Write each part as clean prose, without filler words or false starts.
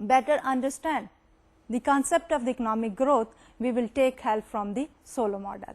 better understand the concept of the economic growth, we will take help from the Solow model.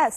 s,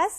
S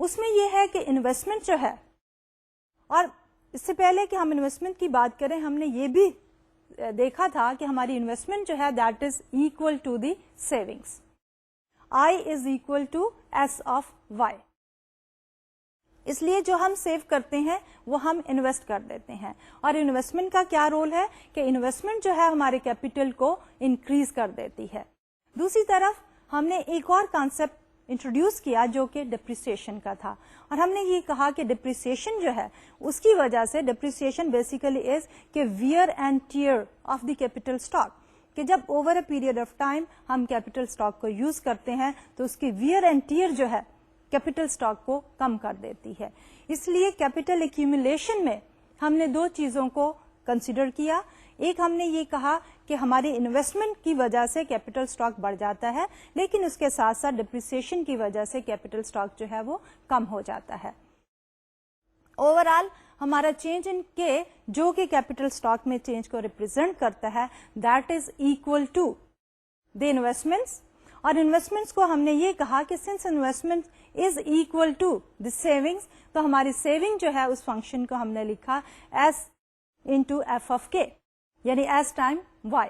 اس میں یہ ہے کہ investment جو ہے، اور اس سے پہلے کہ ہم انویسٹمنٹ کی بات کریں ہم نے یہ بھی دیکھا تھا کہ ہماری انویسٹمنٹ جو ہے that is equal to the savings. I is equal to S of Y. اس لیے جو ہم سیو کرتے ہیں وہ ہم انویسٹ کر دیتے ہیں. اور انویسٹمنٹ کا کیا رول ہے کہ انویسٹمنٹ جو ہے ہمارے کیپیٹل کو انکریز کر دیتی ہے. دوسری طرف ہم نے ایک اور کانسیپٹ انٹروڈیوس کیا جو کہ ڈپریسیشن کا تھا، اور ہم نے یہ کہا کہ ڈپریسیشن جو ہے اس کی وجہ سے، ڈپریسیشن بیسیکلی از کہ where and tear of the capital stock, کہ جب over a period of time ہم کیپیٹل اسٹاک کو یوز کرتے ہیں تو اس کی ویئر اینڈ ٹیئر جو ہے کیپیٹل اسٹاک کو کم کر دیتی ہے. اس لیے کیپیٹل ایکیومولیشن میں ہم نے دو چیزوں کو کنسیڈر کیا. ایک ہم نے یہ کہا کہ ہماری انویسٹمنٹ کی وجہ سے کیپیٹل اسٹاک بڑھ جاتا ہے، لیکن اس کے ساتھ ساتھ ڈپریسیشن کی وجہ سے کیپیٹل اسٹاک جو ہے وہ کم ہو جاتا ہے. اوور آل ہمارا چینج ان کے جو کہ کیپیٹل اسٹاک میں چینج کو ریپرزینٹ کرتا ہے that is equal to the investments. اور انویسٹمنٹس کو ہم نے یہ کہا کہ since investment is equal to the savings, تو ہماری سیونگ جو ہے اس فنکشن کو ہم نے لکھا S into F of K, یعنی ایس ٹائم وائی.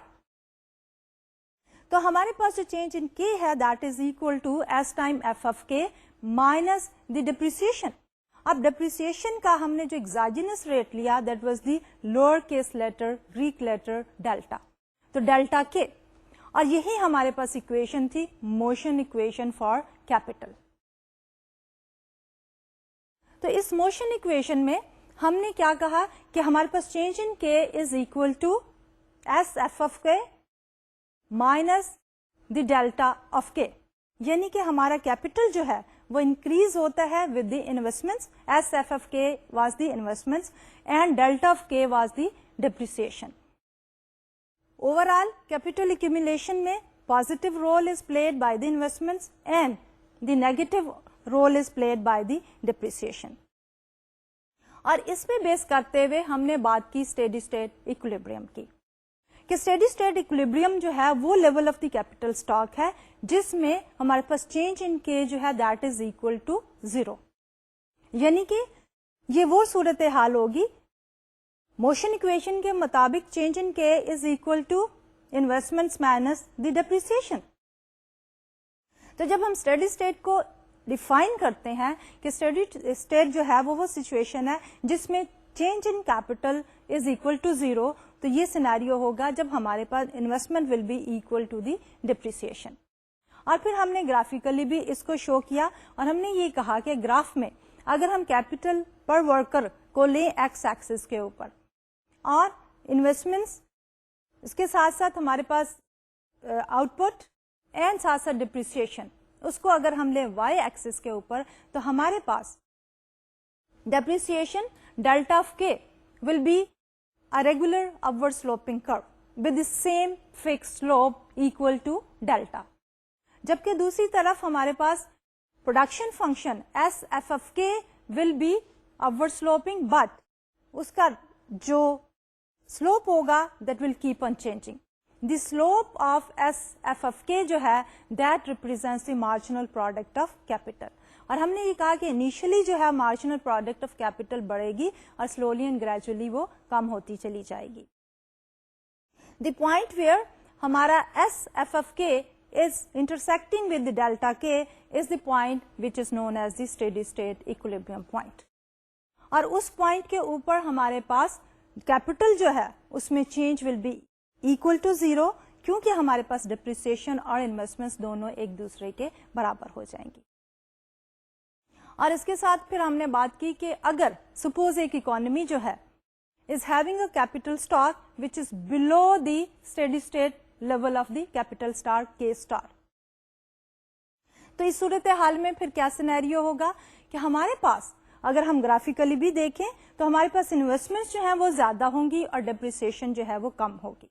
تو ہمارے پاس جو چینج ان کے ہے that is equal to S time F of K minus the depreciation. اب ڈپریسیشن کا ہم نے جو ایگزاجنس ریٹ لیا that was the lower case letter Greek letter delta, تو ڈیلٹا کے، اور یہی ہمارے پاس اکویشن تھی موشن اکویشن فار کیپیٹل. تو اس موشن اکویشن میں ہم نے کیا کہا کہ ہمارے پاس change in K is equal to S F of K minus the delta of K, یعنی کہ ہمارا کیپیٹل جو ہے وہ انکریز ہوتا ہے with the investments. S F of K was the investments and delta of K was the depreciation. Overall capital accumulation میں positive role is played by the investments and the negative role is played by the depreciation. اور اس پہ بیس کرتے ہوئے ہم نے بات کی اسٹیڈی اسٹیٹ ایکولیبریم کی، کہ اسٹیڈی اسٹیٹ ایکولیبریم جو ہے وہ level of the capital stock ہے جس میں ہمارے پاس چینج ان کے جو ہے that is equal to zero. یعنی کہ یہ وہ صورتحال ہوگی موشن اکویشن کے مطابق change in K is equal to investments minus the depreciation. تو جب ہم اسٹیڈی اسٹیٹ کو ڈیفائن کرتے ہیں کہ اسٹیڈی اسٹیٹ جو ہے وہ سچویشن ہے جس میں change in capital is equal to zero, تو یہ سینیریو ہوگا جب ہمارے پاس investment will be equal to the depreciation. اور پھر ہم نے گرافیکلی بھی اس کو شو کیا، اور ہم نے یہ کہا کہ گراف میں اگر ہم کیپیٹل پر ورکر کو لیں ایکس ایکسس کے اوپر اور انویسٹمنٹس اس کے ساتھ ساتھ ہمارے پاس آؤٹ پٹ اینڈ ساتھ ساتھ ڈپریسیشن اس کو اگر ہم لیں وائی ایکسس کے اوپر، تو ہمارے پاس depreciation delta of K will be a regular upward sloping curve with the same fixed slope equal to delta. جبکہ دوسری طرف ہمارے پاس production function S F F K will be upward sloping but اس کا جو سلوپ ہوگا that will keep on changing. The slope of S F F K جو ہے that represents the marginal product of capital. اور ہم نے یہ کہا کہ انیشلی جو ہے مارجنل پروڈکٹ آف کیپیٹل بڑھے گی اور سلولی اینڈ گریجولی وہ کم ہوتی چلی جائے گی. دی پوائنٹ ویئر ہمارا S F F K is intersecting with the delta K is the point which is known as the steady state equilibrium point. اور اس پوائنٹ کے اوپر ہمارے پاس کیپیٹل جو ہے اس میں change will be equal to zero, کیونکہ ہمارے پاس ڈپریسیشن اور انویسٹمنٹس دونوں ایک دوسرے کے برابر ہو جائیں گی. اور اس کے ساتھ پھر ہم نے بات کی کہ اگر سپوز ایک اکانومی جو ہے is having a capital stock which is below the steady state level of the capital star K star, تو اس صورتحال میں پھر کیا سینیریو ہوگا کہ ہمارے پاس اگر ہم گرافیکلی بھی دیکھیں تو ہمارے پاس انویسٹمنٹ جو ہیں وہ زیادہ ہوں گی اور ڈپریسیشن جو ہے وہ کم ہوگی.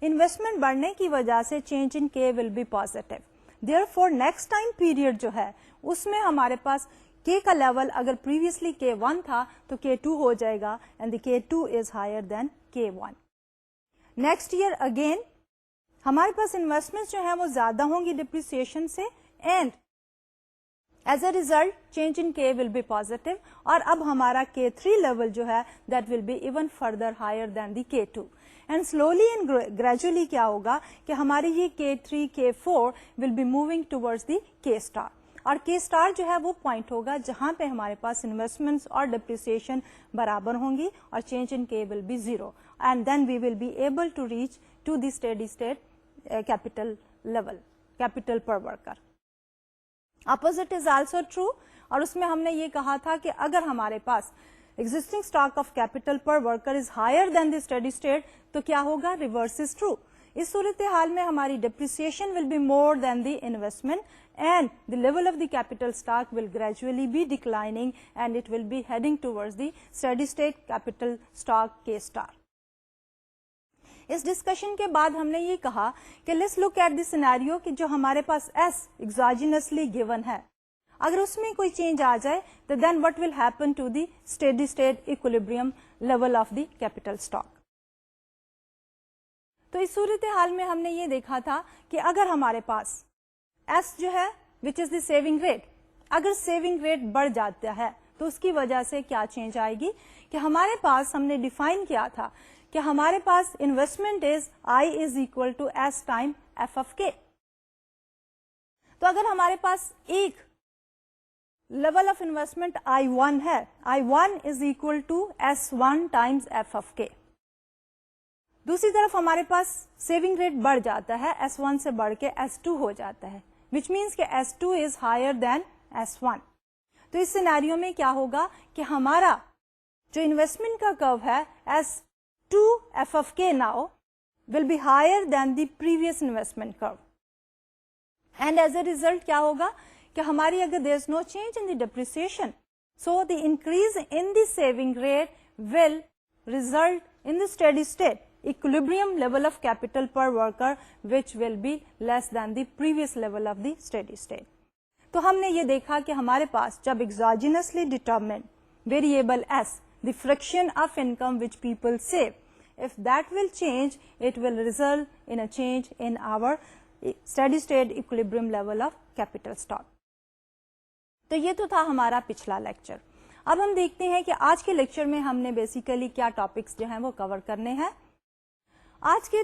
انویسٹمنٹ بڑھنے کی وجہ سے change in K will be positive. Therefore next time period جو ہے اس میں ہمارے پاس K کا لیول اگر پریویسلی K1 تھا تو K2 ہو جائے گا and the K2 is higher than K1. Next year again ہمارے پاس انویسٹمنٹ جو ہیں وہ زیادہ ہوں گی ڈپریسیشن سے and As a result, change in K will be positive اور اب ہمارا K3 level جو ہے that will be even further higher than the K2. And slowly and gradually کیا ہوگا کہ ہماری یہ K3, K4 will be moving towards the K star. اور K star جو ہے وہ پوائنٹ ہوگا جہاں پہ ہمارے پاس انویسٹمنٹس اور ڈپریسیشن برابر ہوں گی اور change in K will be 0. And then we will be able to reach to the steady state capital level, capital per worker. Opposite is also true اور اس میں ہم نے یہ کہا تھا کہ اگر ہمارے پاس existing stock of capital per worker is higher than the steady state تو کیا ہوگا, ریورس از ٹرو. اس صورتحال میں ہماری depreciation will be more than the investment and the level of the capital stock will gradually be declining and it will be heading towards the steady state capital stock K star. اس discussion کے بعد ہم نے یہ کہا کہ let's look at the scenario کہ جو ہمارے پاس ایس ایگزوجینسلی گیون ہے, اگر اس میں کوئی چینج آ جائے تو then what will happen to the steady state equilibrium level of the capital stock. تو اس صورتحال میں ہم نے یہ دیکھا تھا کہ اگر ہمارے پاس ایس جو ہے وچ از دی سیونگ ریٹ, اگر سیونگ ریٹ بڑھ جاتا ہے تو اس کی وجہ سے کیا چینج آئے گی کہ ہمارے پاس ہم نے ڈیفائن کیا تھا کہ ہمارے پاس investment is I is equal to S time F of K. تو اگر ہمارے پاس ایک لیول آف انویسٹمنٹ I1 ہے, I1 is equal to S1 times F of K. دوسری طرف ہمارے پاس سیونگ ریٹ بڑھ جاتا ہے, S1 سے بڑھ کے S2 ہو جاتا ہے, وچ مینس کہ S2 از ہائر دین S1. تو اس سینیریو میں کیا ہوگا کہ ہمارا جو انویسٹمنٹ کا کرو ہے S2 F of K now will be higher than the previous investment curve. And as a result کیا ہوگا کہ ہماری اگر there is no change in the depreciation, so the increase in the saving rate will result in the steady state equilibrium level of capital per worker which will be less than the previous level of the steady state. تو ہم نے یہ دیکھا کہ ہمارے پاس جب exogenously determined variable S, the fraction of income which people save, if that will change, it will result in a change in our steady state equilibrium level of capital stock. تو یہ تو تھا ہمارا پچھلا لیکچر. اب ہم دیکھتے ہیں کہ آج کے لیکچر میں ہم نے بیسیکلی کیا ٹاپکس جو ہیں وہ کور کرنے ہیں. آج کے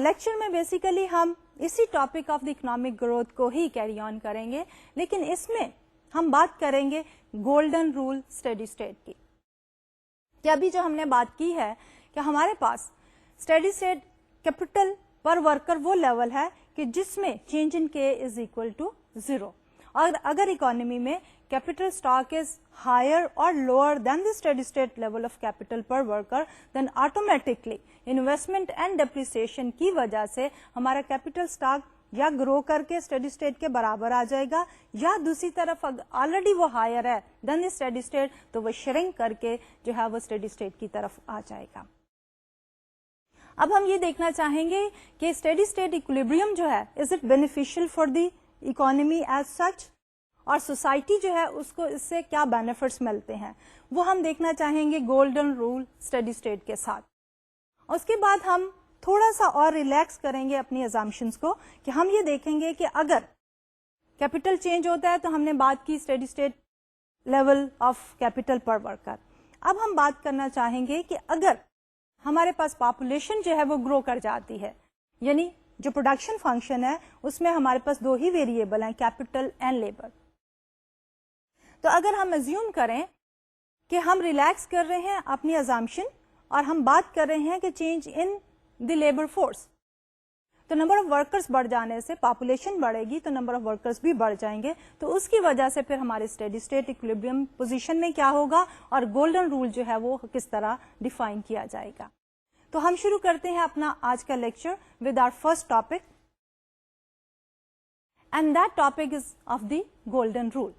لیکچر میں بیسیکلی ہم اسی topic of the economic growth کو ہی کیری آن کریں گے, لیکن اس میں ہم بات کریں گے گولڈن رول اسٹڈی اسٹیٹ کی. کہ ابھی جو ہم نے بات کی ہے کہ ہمارے پاس steady state capital per worker وہ لیول ہے کہ جس میں change in K is equal to 0. اور اگر اکانومی میں کیپٹل اسٹاک از ہائر اور lower than the steady state level of capital per worker, then automatically investment and depreciation کی وجہ سے ہمارا کیپٹل اسٹاک یا گرو کر کے اسٹڈی اسٹیٹ کے برابر آ جائے گا, یا دوسری طرف آلریڈی وہ ہائر ہے دین دی اسٹڈی اسٹیٹ تو وہ شرنک کر کے جو ہے وہ اسٹڈی اسٹیٹ کی طرف آ جائے گا. اب ہم یہ دیکھنا چاہیں گے کہ اسٹڈی اسٹیٹ ایکولیبریم جو ہے is it beneficial for the economy as such, اور سوسائٹی جو ہے اس کو اس سے کیا بینیفٹس ملتے ہیں وہ ہم دیکھنا چاہیں گے گولڈن رول اسٹڈی اسٹیٹ کے ساتھ. اس کے بعد ہم تھوڑا سا اور ریلیکس کریں گے اپنی ازامپشنس کو کہ ہم یہ دیکھیں گے کہ اگر کیپٹل چینج ہوتا ہے تو ہم نے بات کی study state level of capital per worker. اب ہم بات کرنا چاہیں گے کہ اگر ہمارے پاس پاپولیشن جو ہے وہ گرو کر جاتی ہے, یعنی جو پروڈکشن فنکشن ہے اس میں ہمارے پاس دو ہی ویریبل ہیں, کیپٹل اینڈ لیبر. تو اگر ہم ایزیوم کریں کہ ہم ریلیکس کر رہے ہیں اپنی ازامپشن اور ہم بات کر رہے ہیں کہ change in the labour force, تو نمبر آف ورکرز بڑھ جانے سے پاپولیشن بڑھے گی تو نمبر آف ورکرز بھی بڑھ جائیں گے, تو اس کی وجہ سے پھر ہمارے اسٹڈی اسٹیٹ ایکولیبریم پوزیشن میں کیا ہوگا اور گولڈن رول جو ہے وہ کس طرح ڈیفائن کیا جائے گا. تو ہم شروع کرتے ہیں اپنا آج کا lecture with our first topic, and that topic is of the golden rule.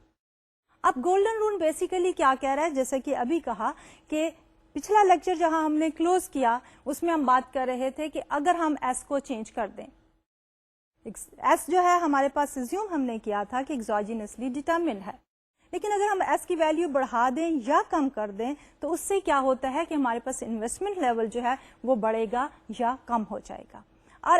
اب گولڈن رول بیسیکلی کیا کہہ رہا ہے, جیسے کہ ابھی کہا کہ پچھلا لیکچر جہاں ہم نے کلوز کیا اس میں ہم بات کر رہے تھے کہ اگر ہم ایس کو چینج کر دیں, ایس جو ہے ہمارے پاس ایزیوم ہم نے کیا تھا کہ ایگزوجینسلی ڈیٹرمنڈ ہے, لیکن اگر ہم ایس کی ویلیو بڑھا دیں یا کم کر دیں تو اس سے کیا ہوتا ہے کہ ہمارے پاس انویسٹمنٹ لیول جو ہے وہ بڑھے گا یا کم ہو جائے گا, اور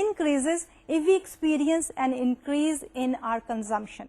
increases if we experience an increase in our consumption.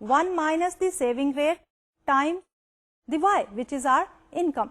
1 minus the saving rate time the Y which is our income.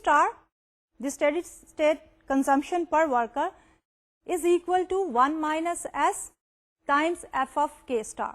star, the steady state consumption per worker is equal to 1 minus S times F of K star.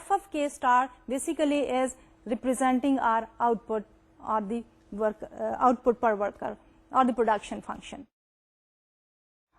F of K star basically is representing our output or the output per worker or the production function.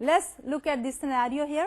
let's look at this scenario here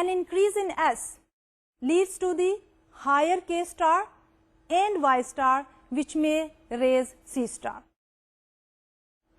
an increase in S leads to the higher K star and Y star which may raise C star.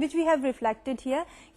which we have reflected here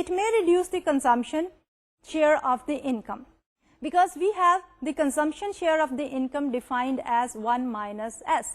it may reduce the consumption share of the income because we have the consumption share of the income defined as 1 minus S.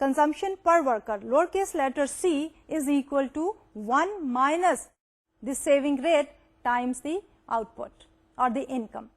consumption per worker, lowercase letter c is equal to 1 minus the saving rate times the output or the income.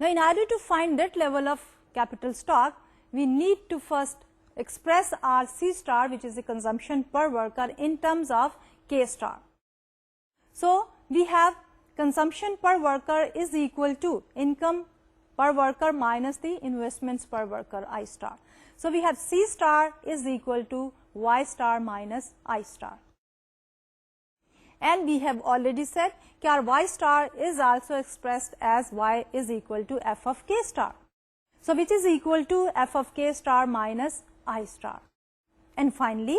Now, in order to find that level of capital stock, we need to first express our C star, which is the consumption per worker, in terms of K star. So, we have consumption per worker is equal to income per worker minus the investments per worker, I star. So, we have C star is equal to Y star minus I star. And we have already said that our Y star is also expressed as Y is equal to F of K star. So, which is equal to F of K star minus I star. And finally,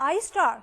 I star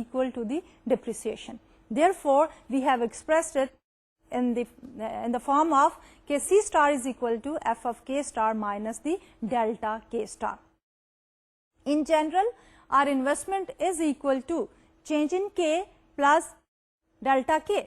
equal to the depreciation. Therefore, we have expressed it in the form of K C star is equal to F of K star minus the delta K star. In general, our investment is equal to change in K plus delta K,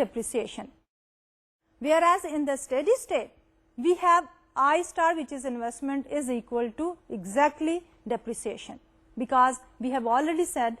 depreciation. Whereas in the steady state, we have I star, which is investment, is equal to exactly depreciation, because we have already said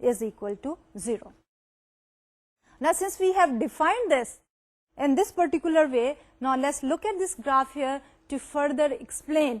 is equal to 0. Now, since we have defined this in this particular way, now let's look at this graph here to further explain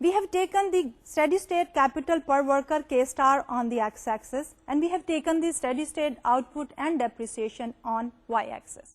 we have taken the steady state capital per worker K star on the x axis, and we have taken the steady state output and depreciation on y axis.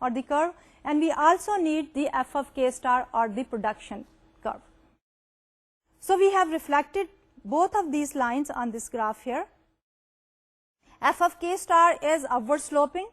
or the curve, and we also need the F of K star or the production curve. So we have reflected both of these lines on this graph here. F of K star is upward sloping,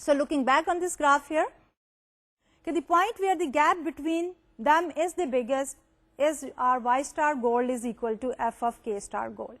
So looking back on this graph here, the point where the gap between them is the biggest is our Y star gold is equal to F of K star gold.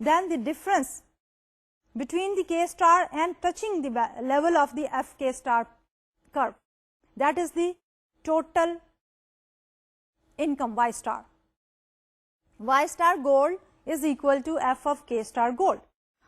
then the difference between the K star and touching the level of the F K star curve, that is the total income Y star. Y star gold is equal to F of K star gold.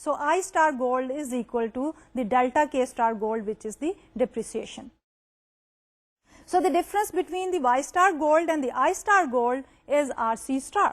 So I star gold is equal to the delta K star gold, which is the depreciation. So the difference between the Y star gold and the I star gold is our C star.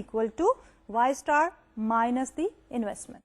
equal to Y star minus the investment.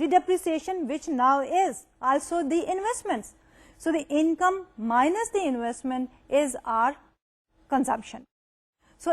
the depreciation, which now is also the investments. So the income minus the investment is our consumption. So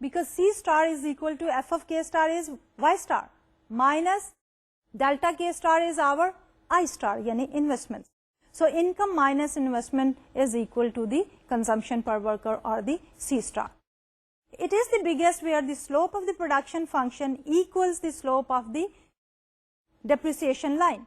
because C star is equal to f of k star is y star minus delta k star is our I star, yani investments. So income minus investment is equal to the consumption per worker or the C star. It is the biggest where the slope of the production function equals the slope of the depreciation line.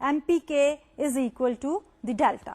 MPK is equal to the delta.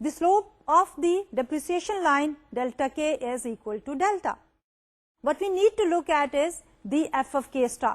the slope of the depreciation line delta K is equal to delta. What we need to look at is the f of k star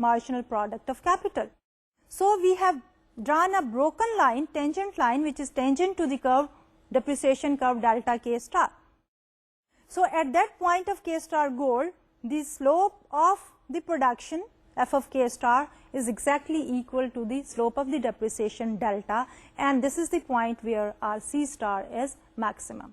marginal product of capital. So we have drawn a broken line, tangent line, which is tangent to the curve, depreciation curve delta k star. So at that point of k star gold, the slope of the production f of k star is exactly equal to the slope of the depreciation delta, and this is the point where our C star is maximum.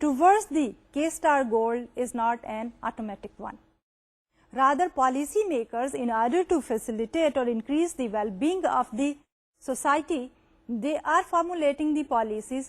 towards the K-star goal is not an automatic one. Rather, policy makers, in order to facilitate or increase the well-being of the society, they are formulating the policies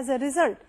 as a result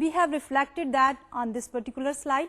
we have reflected that on this particular slide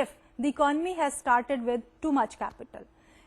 if the economy has started with too much capital,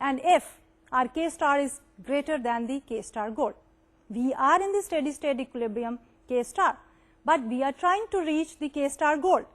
and if our K star is greater than the K star goal. We are in the steady state equilibrium K star but we are trying to reach the K star goal,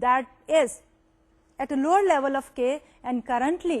that is at a lower level of K and currently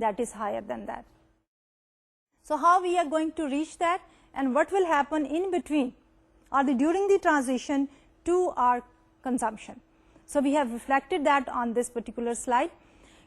that is higher than that. So how we are going to reach that and what will happen in between or during the transition to our consumption. So we have reflected that on this particular slide.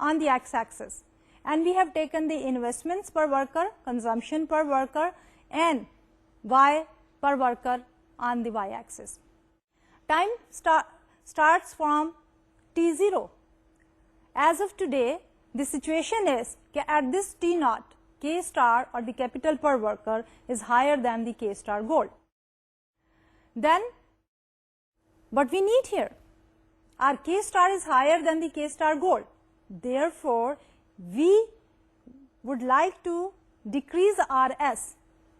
on the x-axis and we have taken the investments per worker, consumption per worker and y per worker on the y-axis. Time starts from t0. As of today, the situation is that at this T naught, K star or the capital per worker is higher than the K star goal. Then what we need here? Our K star is higher than the K star goal. Therefore, we would like to decrease our S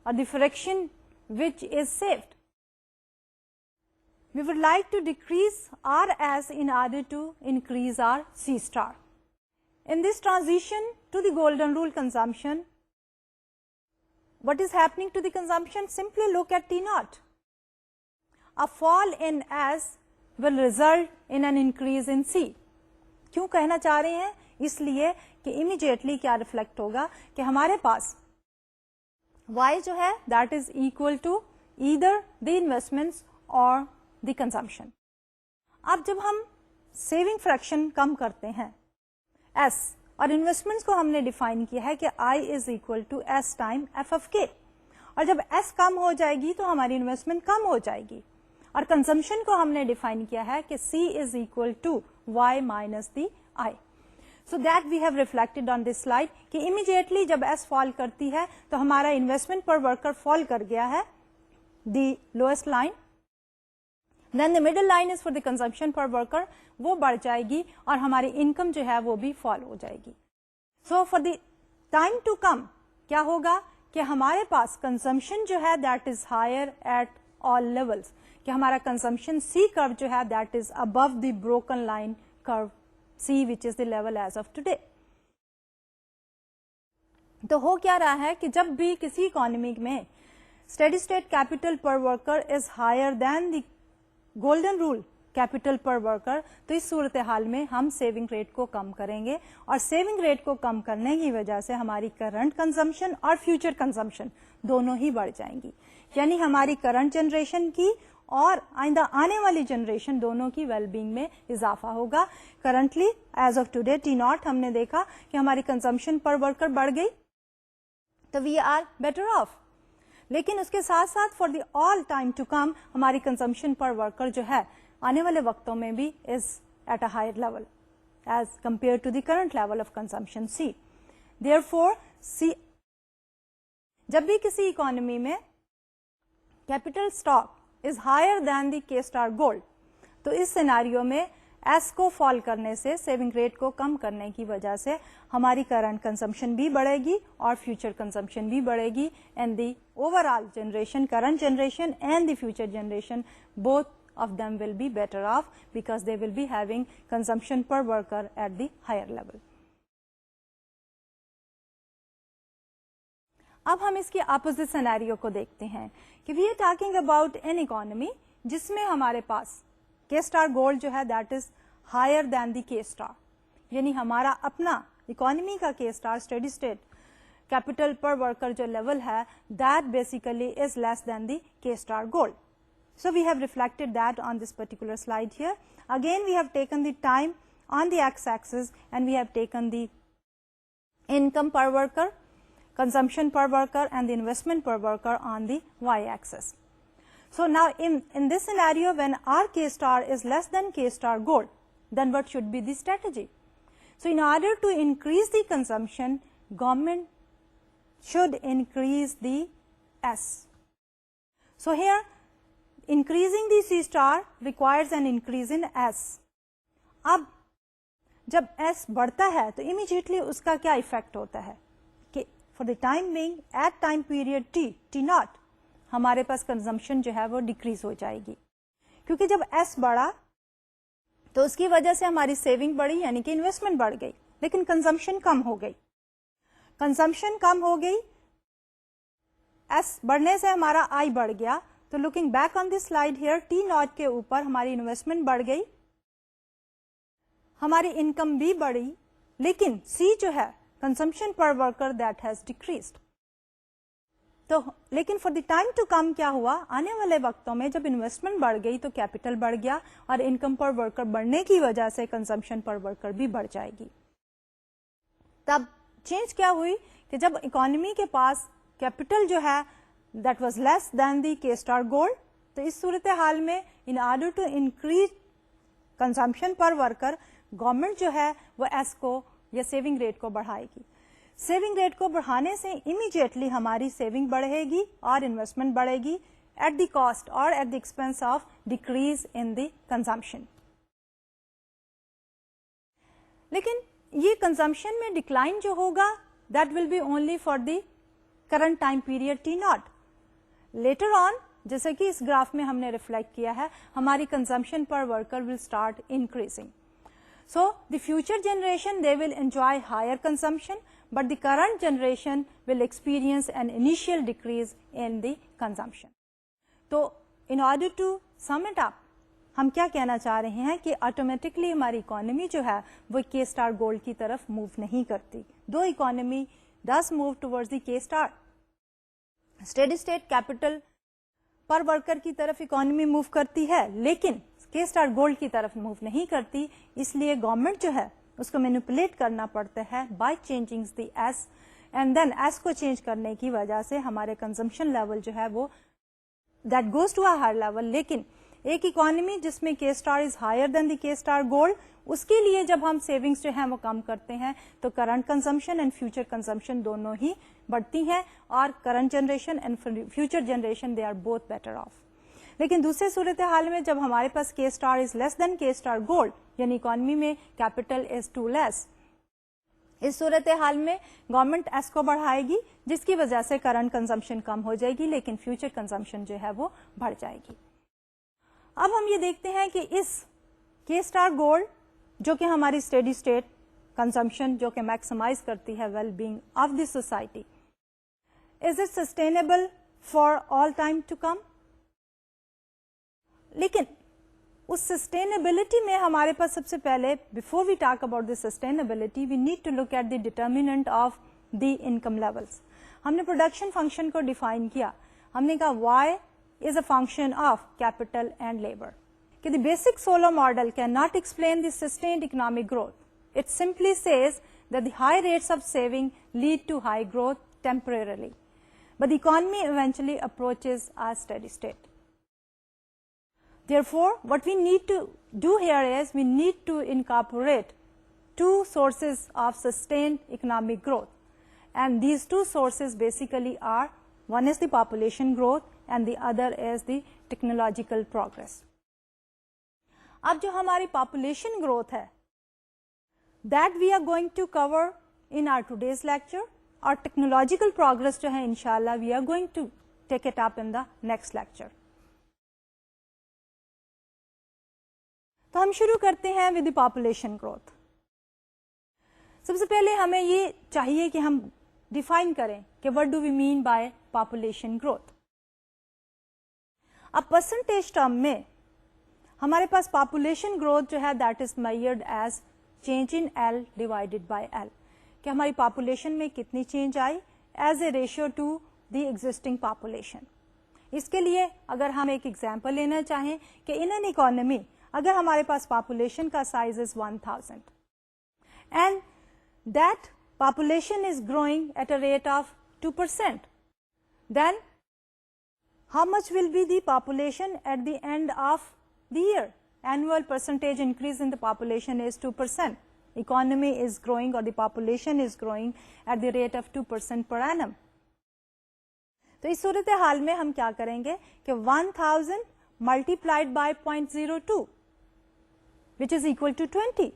or the fraction which is saved. We would like to decrease our S in order to increase our C star. In this transition to the golden rule consumption, what is happening to the consumption? Simply look at T naught. A fall in S will result in an increase in C. کیوں کہنا چاہ رہے ہیں؟ اس لیے کہ immediately کیا reflect ہوگا کہ ہمارے پاس y جو ہے that is equal to either the investments اور دی کنزمپشن. اب جب ہم سیونگ فریکشن کم کرتے ہیں S اور انویسٹمنٹس کو ہم نے ڈیفائن کیا ہے کہ I is equal to S time FFK, اور جب S کم ہو جائے گی تو ہماری انویسٹمنٹ کم ہو جائے گی. اور کنزمپشن کو ہم نے ڈیفائن کیا ہے کہ C is equal to Y minus the I. So that we have reflected on this slide کہ immediately جب S فال کرتی ہے تو ہمارا انویسٹمنٹ پر ورکر فال کر گیا ہے, the lowest line. Then the middle line is for the consumption per worker, وہ بڑھ جائے گی اور ہماری انکم جو ہے وہ بھی فال ہو جائے گی. So for the time to come کیا ہوگا کہ ہمارے پاس کنزمپشن جو ہے that is higher at all levels, کہ ہمارا کنزمپشن C curve جو ہے that is above the broken line curve C which is the level as of today. تو ہو کیا رہا ہے کہ جب بھی کسی اکانومی میں steady state capital per worker is higher than the golden rule capital per worker, تو اس صورتحال میں ہم سیونگ ریٹ کو کم کریں گے, اور سیونگ ریٹ کو کم کرنے کی وجہ سے ہماری کرنٹ کنزمپشن اور فیوچر کنزمپشن دونوں ہی بڑھ جائیں گی. یعنی ہماری کرنٹ جنریشن کی اور آئندہ آنے والی جنریشن دونوں کی ویل بینگ میں اضافہ ہوگا. Currently as of today T0 ہم نے دیکھا کہ ہماری کنزمپشن پر ورکر بڑھ گئی تو وی آر بیٹر آف, لیکن اس کے ساتھ ساتھ for the all time to come ہماری کنزمپشن پر ورکر جو ہے آنے والے وقتوں میں بھی is at a higher level as compared to the current level of consumption C. Therefore C جب بھی کسی اکانومی میں capital stock is higher than the K star gold, تو اس سیناریو میں ایس کو فال کرنے سے, سیونگ ریٹ کو کم کرنے کی وجہ سے ہماری کرنٹ کنزمپشن بھی بڑھے گی اور فیوچر کنزمپشن بھی بڑھے گی, and the over all generation, current generation and the future generation both of them will be better off because they will be having consumption per worker at the higher level. اب ہم اس کی opposite scenario کو دیکھتے ہیں کہ we are talking about an economy جس میں ہمارے پاس K اسٹار گولڈ جو ہے that is higher than the K star, یعنی ہمارا اپنا اکانومی کا K star steady state capital per worker جو لیول ہے that basically is less than the K star gold. So we have reflected that on this particular slide here. Again we have taken the time on the x-axis and we have taken the income per worker, consumption per worker and the investment per worker on the y-axis. So now in this scenario when our K star is less than K star gold, then what should be the strategy? So in order to increase the consumption, government should increase the S. So here increasing the C star requires an increase in S. اب جب S بڑھتا ہے تو immediately اس کا کیا effect ہوتا ہے کہ for the time being at time period T0 ہمارے پاس کنزمپشن جو ہے وہ ڈیکریز ہو جائے گی, کیونکہ جب S بڑھا تو اس کی وجہ سے ہماری سیونگ بڑھی یعنی کہ انویسٹمنٹ بڑھ گئی, لیکن کنزمپشن کم ہو گئی. کنزمپشن کم ہو گئی, S بڑھنے سے ہمارا I بڑھ گیا, تو looking back on this slide here T0 کے اوپر ہماری انویسٹمنٹ بڑھ گئی, ہماری انکم بھی بڑھی, لیکن C جو ہے consumption per worker that has decreased. تو لیکن for the time to come کیا ہوا, آنے والے وقتوں میں جب انویسٹمنٹ بڑھ گئی تو کیپیٹل بڑھ گیا اور انکم پر ورکر بڑھنے کی وجہ سے کنزمپشن پر ورکر بھی بڑھ جائے گی. تب چینج کیا ہوئی کہ جب اکانومی کے پاس کیپیٹل جو ہے that was less than the K star gold, تو اس صورتحال میں in order to increase consumption per worker government جو ہے وہ ایس کو یا سیونگ ریٹ کو بڑھائے گی. سیونگ ریٹ کو بڑھانے سے امیڈیٹلی ہماری سیونگ بڑھے گی اور انویسٹمنٹ بڑھے گی ایٹ دی کاسٹ اور at the expense of decrease in the consumption. لیکن یہ کنزمپشن میں ڈکلائن جو ہوگا that will be only for the current time period T0. Later on جیسے کہ اس گراف میں ہم نے ریفلیکٹ کیا ہے ہماری consumption per worker will start increasing. So the future generation they will enjoy higher consumption but the current generation will experience an initial decrease in the consumption. تو in order to sum it up ہم کیا کہنا چاہ رہے ہیں کہ automatically ہماری economy جو ہے وہ کے اسٹار گولڈ کی طرف موو نہیں کرتی. The economy does move towards the K star. Steady state capital per worker کی طرف اکانومی موو کرتی ہے لیکن کے اسٹار گولڈ کی طرف موو نہیں کرتی. اس لیے گورنمنٹ جو ہے اس کو مینیپولیٹ کرنا پڑتا ہے by changing the S, and then S کو چینج کرنے کی وجہ سے ہمارے کنزمپشن لیول جو ہے وہ that goes to a higher level. لیکن ایک اکانومی جس میں کے star is higher than the K star gold, اس کے لیے جب ہم سیونگس جو ہیں وہ کم کرتے ہیں تو current consumption and future consumption دونوں ہی بڑھتی ہیں, اور current generation and future generation they are both better off. لیکن دوسرے صورتحال میں جب ہمارے پاس کے اسٹار از لیس دین کے اسٹار گولڈ, یعنی اکانومی میں کیپٹل از ٹو لیس, اس صورتحال میں گورنمنٹ ایس کو بڑھائے گی جس کی وجہ سے کرنٹ کنزمپشن کم ہو جائے گی لیکن فیوچر کنزمپشن جو ہے وہ بڑھ جائے گی. اب ہم یہ دیکھتے ہیں کہ اس کے اسٹار گولڈ جو کہ ہماری اسٹیڈی اسٹیٹ کنزمپشن جو کہ میکسیمائز کرتی ہے well being of the society, is it sustainable for all time to come. لیکن اس سسٹینیبلٹی میں ہمارے پاس سب سے پہلے before we talk about the sustainability we need to look at the determinant of the income levels. ہم نے پروڈکشن فنکشن کو ڈیفائن کیا, ہم نے کہا Y is a function of capital and labor. کہ the basic Solow model cannot explain the sustained economic growth. It simply says that the high rates of saving lead to high growth temporarily, but the economy eventually approaches a steady state. Therefore, what we need to do here is we need to incorporate two sources of sustained economic growth, and these two sources basically are, one is the population growth and the other is the technological progress. اب جو ہماری population growth ہے that we are going to cover in our today's lecture, اور technological progress جو ہے انشاءاللہ we are going to take it up in the next lecture. تو ہم شروع کرتے ہیں with the population growth. سب سے پہلے ہمیں یہ چاہیے کہ ہم ڈیفائن کریں کہ what do we mean by population growth. اب پرسنٹیج ٹرم میں ہمارے پاس پاپولیشن گروتھ جو ہے that is measured as change in L divided by L, کہ ہماری پاپولیشن میں کتنی چینج آئی as a ratio to the existing population. اس کے لیے اگر ہم ایک ایگزامپل لینا چاہیں کہ ان این اکانومی اگر ہمارے پاس پاپولیشن کا size is 1000 and that population is growing at a rate of 2%, then how much will be the population at the end of the year? Annual percentage increase in the population is 2%. Economy is growing or the population is growing at the rate of 2% per annum. تو اس صورتحال میں ہم کیا کریں گے کہ 1000 multiplied by 0.02 which is equal to 20.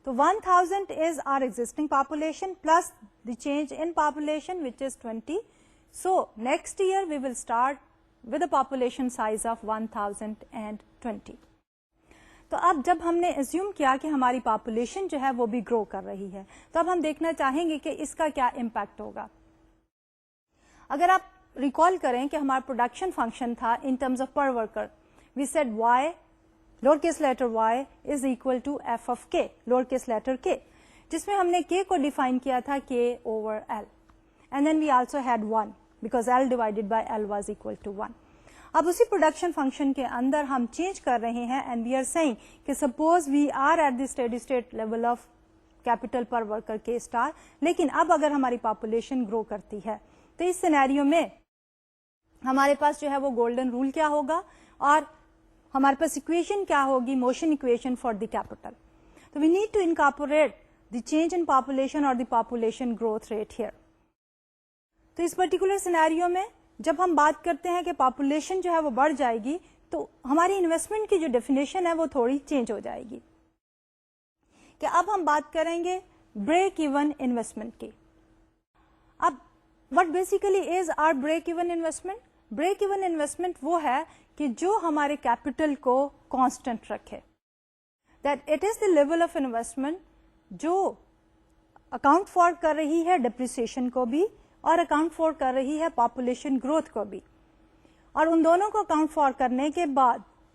تو 1000 is our existing population plus the change in population which is 20. So next year we will start with a population size of 1020. تو اب جب ہم نے assume کیا کہ ہماری پاپولیشن جو ہے وہ بھی گرو کر رہی ہے تو اب ہم دیکھنا چاہیں گے کہ اس کا کیا امپیکٹ ہوگا. اگر آپ ریکال کریں کہ ہمارا پروڈکشن فنکشن تھا in terms of per worker, we said Y lower case letter Y is equal to F of K lower case letter K, جس میں ہم نے کے کو ڈیفائن کیا تھا K over L, and then we also had 1 because L divided by L was equal to 1. اب اسی پروڈکشن فنکشن کے اندر ہم چینج کر رہے ہیں اینڈ وی آر سیئنگ کہ suppose we are at the steady state level of capital per worker K star, لیکن اب اگر ہماری پاپولیشن گرو کرتی ہے تو اس سینیریو میں ہمارے پاس جو ہے وہ گولڈن رول کیا ہوگا اور ہمارے پاس اکویشن کیا ہوگی, motion equation for the capital. تو we need to incorporate the change in population اور the population growth rate here. تو اس پرٹیکولر سینیریو میں جب ہم بات کرتے ہیں کہ پاپولیشن جو ہے وہ بڑھ جائے گی تو ہماری انویسٹمنٹ کی جو ڈیفینیشن ہے وہ تھوڑی چینج ہو جائے گی, کہ اب ہم بات کریں گے بریک ایون انویسٹمنٹ کی. اب what basically is our break even investment. Break even investment وہ ہے کہ جو ہمارے کیپٹل کو کانسٹنٹ رکھے, that it is the level of investment جو اکاؤنٹ فار کر رہی ہے ڈپریسیشن کو بھی اور اکاؤنٹ فار کر رہی ہے پاپولیشن گروتھ کو بھی, اور ان دونوں کو اکاؤنٹ فار کرنے کے بعد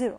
0।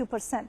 2%।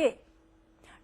k।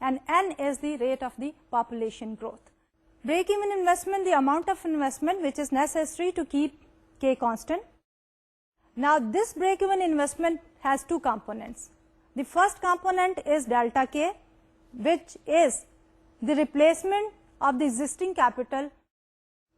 and n is the rate of the population growth. Break-even investment, the amount of investment which is necessary to keep k constant. Now this break-even investment has two components. The first component is delta k, which is the replacement of the existing capital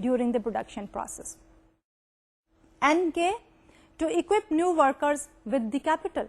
during the production process. n k to equip new workers with the capital.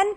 n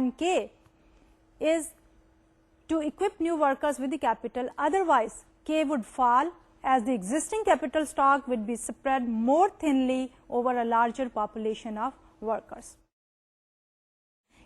n k is to equip new workers with the capital, otherwise k would fall as the existing capital stock would be spread more thinly over a larger population of workers.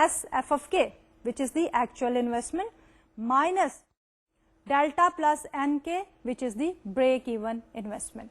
SF of k, which is the actual investment, minus delta plus nk, which is the break even investment.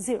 0।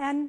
n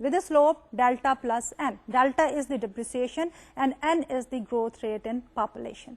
with a slope delta plus n. Delta is the depreciation and n is the growth rate in population.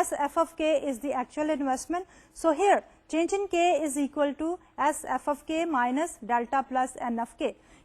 SF of k is the actual investment. So here change in k is equal to SF of k minus delta plus n of k.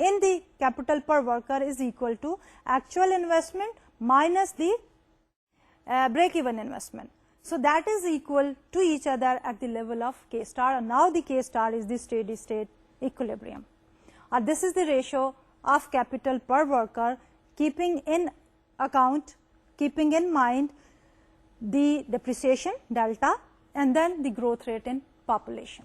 in the capital per worker is equal to actual investment minus the break even investment. So that is equal to each other at the level of k star. And now the k star is the steady state equilibrium. This is the ratio of capital per worker, keeping in account, keeping in mind the depreciation delta and then the growth rate in population.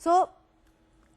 So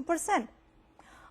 2%।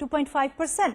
2.5%,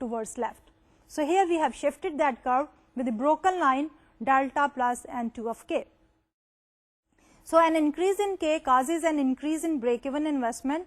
towards left. So here we have shifted that curve with the broken line delta plus N2 of K. So an increase in K causes an increase in break-even investment,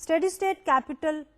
steady state capital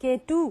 K2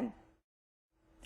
N,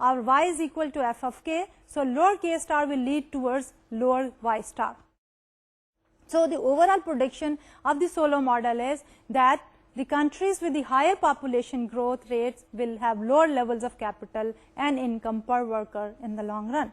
our Y is equal to F of K, so lower K star will lead towards lower Y star. So the overall prediction of the Solow model is that the countries with the higher population growth rates will have lower levels of capital and income per worker in the long run.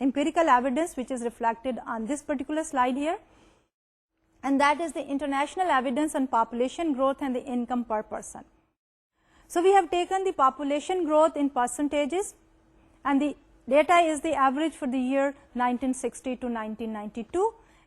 empirical evidence which is reflected on this particular slide here, and that is the international evidence on population growth and the income per person. So we have taken the population growth in percentages, and the data is the average for the year 1960 to 1992,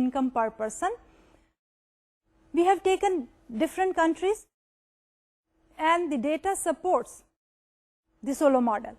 income per person. We have taken different countries, and the data supports the Solow model.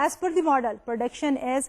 as per the model prediction is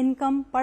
income per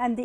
and the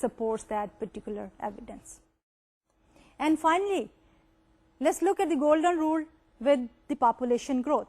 supports that particular evidence. And finally let's look at the golden rule with the population growth,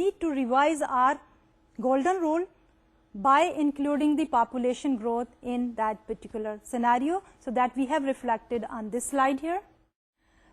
need to revise our golden rule by including the population growth in that particular scenario, so that we have reflected on this slide here.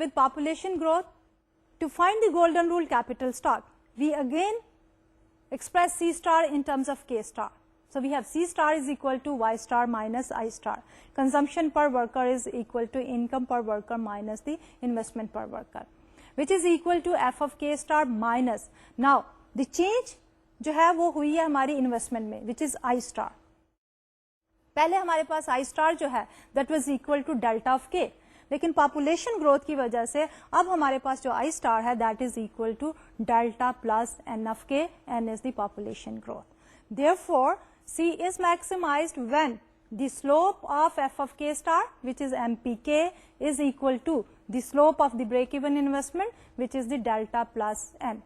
with population growth, to find the golden rule capital stock, we again express C star in terms of K star. So we have C star is equal to Y star minus I star. Consumption per worker is equal to income per worker minus the investment per worker, which is equal to F of K star minus. Now the change جو ہے وہ ہوئی ہے ہماری investment میں وچ از I star. پہلے ہمارے پاس آئی star جو ہے that was equal to delta of K, لیکن پاپولیشن گروتھ کی وجہ سے اب ہمارے پاس جو آئی اسٹار ہے that is equal to delta plus N of k, n is the population growth. Therefore c is maximized when the slope of f of k star which is mpk is equal to the slope of the break even investment which is the delta plus n.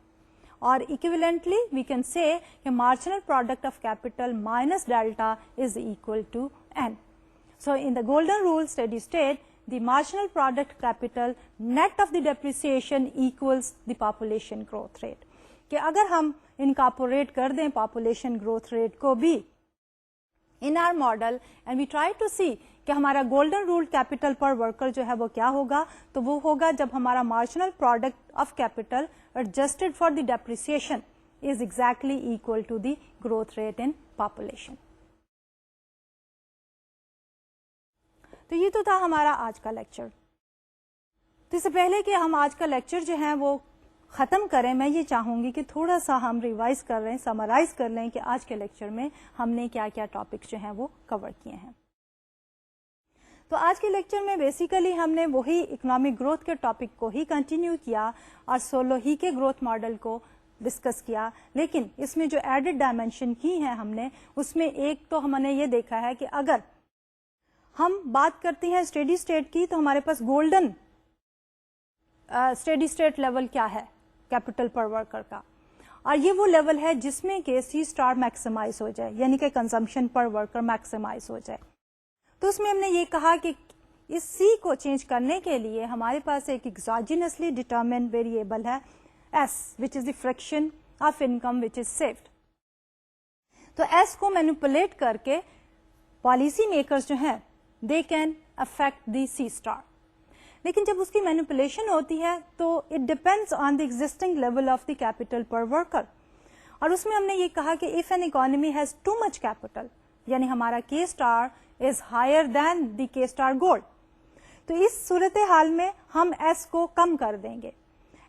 Or equivalently we can say a marginal product of capital minus delta is equal to n. So in the golden rule steady state, the marginal product capital net of the depreciation equals the population growth rate. کہ اگر ہم incorporate کر دیں population growth rate کو بھی in our model and we try to see کہ ہمارا golden rule capital per worker جو ہے وہ کیا ہوگا, تو وہ ہوگا جب ہمارا marginal product of capital adjusted for the depreciation is exactly equal to the growth rate in population. تو یہ تو تھا ہمارا آج کا لیکچر. تو اس سے پہلے کہ ہم آج کا لیکچر جو ہے وہ ختم کریں, میں یہ چاہوں گی کہ تھوڑا سا ہم ریوائز کر لیں, سمرائز کر لیں کہ آج کے لیکچر میں ہم نے کیا کیا ٹاپکس جو ہیں وہ کور کیے ہیں. تو آج کے لیکچر میں بیسیکلی ہم نے وہی اکنامک گروتھ کے ٹاپک کو ہی کنٹینیو کیا اور سولو ہی کے گروتھ ماڈل کو ڈسکس کیا, لیکن اس میں جو ایڈڈ ڈائمینشن کی ہیں ہم نے, اس میں ایک تو ہم نے یہ دیکھا ہے کہ اگر ہم بات کرتے ہیں اسٹیڈی اسٹیٹ کی تو ہمارے پاس گولڈن اسٹیڈی اسٹیٹ لیول کیا ہے کیپٹل پر ورکر کا, اور یہ وہ لیول ہے جس میں کہ سی اسٹار میکسیمائز ہو جائے, یعنی کہ کنزمپشن پر ورکر میکسیمائز ہو جائے. تو اس میں ہم نے یہ کہا کہ اس سی کو چینج کرنے کے لیے ہمارے پاس ایک ایگزوجینسلی ڈیٹرمنڈ ویریبل ہے S which is the fraction of income which از سیفڈ. تو ایس کو مینیپولیٹ کر کے پالیسی میکرز جو ہیں they can affect the C star. لیکن جب اس کی مینیپولیشن ہوتی ہے تو it depends on the existing level of the capital per worker, اور اس میں ہم نے یہ کہا کہ if an economy has too much capital, یعنی ہمارا کے star is higher than the K star gold, تو اس صورت حال میں ہم ایس کو کم کر دیں گے.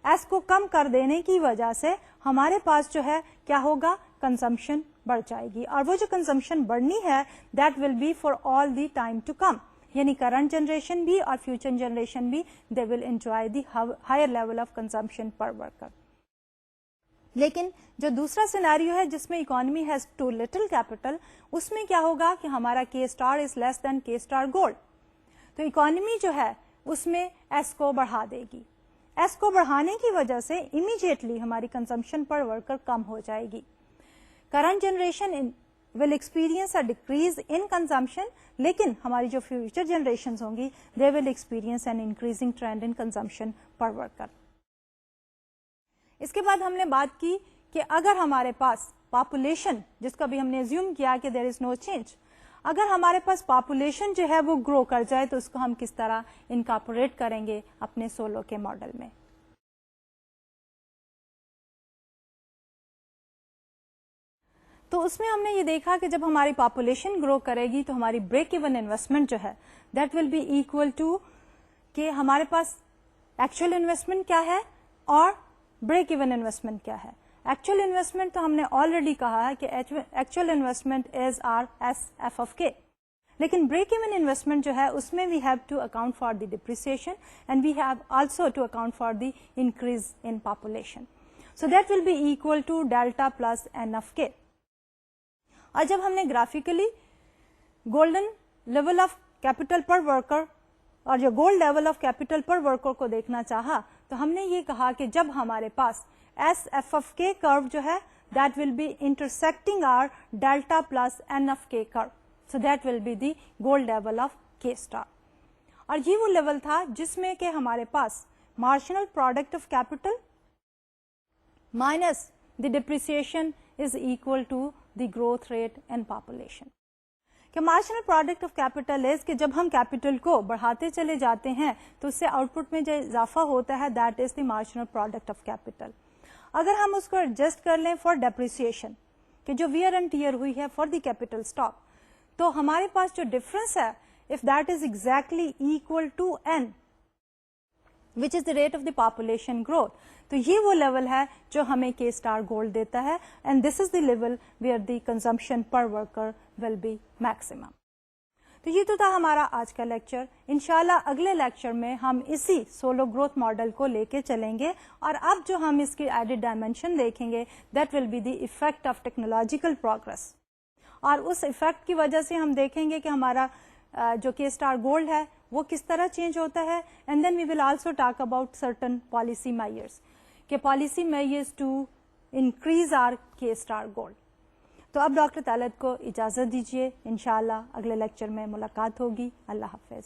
ایس کو کم کر دینے کی وجہ سے ہمارے پاس جو ہے کیا ہوگا, کنزمپشن بڑھ جائے گی, اور وہ جو کنزمپشن بڑھنی ہے that will be for all the time to come, یعنی کرنٹ جنریشن بھی اور فیوچر جنریشن بھی they will enjoy the higher level of consumption per worker. لیکن جو دوسرا سینیریو ہے جس میں economy has too little capital, اس میں کیا ہوگا کہ ہمارا کے اسٹار از لیس دین کے اسٹار گولڈ, تو اکانومی جو ہے اس میں ایس کو بڑھا دے گی. ایس کو بڑھانے کی وجہ سے امیڈیٹلی ہماری کنزمپشن پر ورکر کم ہو جائے گی. Current generation will experience a decrease in consumption, لیکن ہماری جو future generations ہوں گی they will experience an increasing trend in consumption per worker. اس کے بعد ہم نے بات کی کہ اگر ہمارے پاس population, جس کا بھی ہم نے assume کیا کہ there is no change, اگر ہمارے پاس population جو ہے وہ grow کر جائے تو اس کو ہم کس طرح incorporate کریں گے اپنے سولو کے ماڈل میں. تو اس میں ہم نے یہ دیکھا کہ جب ہماری پاپولیشن گرو کرے گی تو ہماری بریک ایون انویسٹمنٹ جو ہے that will be equal to کہ ہمارے پاس ایکچوئل انویسٹمنٹ کیا ہے اور بریک ایون انویسٹمنٹ کیا ہے. ایکچوئل انویسٹمنٹ تو ہم نے آلریڈی کہا ہے کہ actual investment is our S F of K, لیکن بریک ایون انویسٹمنٹ جو ہے اس میں we have to account for the depreciation and we have also to account for the increase in population. So that will be equal to delta plus N of K. اور جب ہم نے graphically golden level of capital per worker اور جو gold level of capital per worker کو دیکھنا چاہا تو ہم نے یہ کہا کہ جب ہمارے پاس S F of k curve جو ہے that will be intersecting r delta plus N of k curve, so that will be the gold level of k star. اور یہ وہ لیول تھا جس میں کہ ہمارے پاس marginal product of capital minus the depreciation is equal to the growth rate and population. کہ marginal product of capital is کہ جب ہم کیپیٹل کو بڑھاتے چلے جاتے ہیں تو اس سے آؤٹ پٹ میں جو اضافہ ہوتا ہے that is the marginal product of capital. اگر ہم اس کو ایڈجسٹ کر لیں فار ڈیپریسیشن کہ جو ویئر اینڈ ٹیئر ہوئی ہے فار دی کیپیٹل اسٹاک, تو ہمارے پاس جو ڈفرنس ہے if that is exactly equal to N, which is the rate of the population growth. تو یہ وہ لیول ہے جو ہمیں کے اسٹار گولڈ دیتا ہے, and this is the level where the consumption per worker will be maximum. تو یہ تو تھا ہمارا آج کا لیکچر. انشاءاللہ اگلے لیکچر میں ہم اسی سولو گروتھ ماڈل کو لے کے چلیں گے, اور اب جو ہم اس کی ایڈڈ ڈائمینشن دیکھیں گے that will be the effect of technological progress, اور اس ایفیکٹ کی وجہ سے ہم دیکھیں گے کہ ہمارا جو کے اسٹار گولڈ ہے وہ کس طرح چینج ہوتا ہے. And then we will also talk about certain policy measures, کہ policy measures to increase our k star gold. تو اب ڈاکٹر طلعت کو اجازت دیجیے, انشاءاللہ اگلے لیکچر میں ملاقات ہوگی. اللہ حافظ.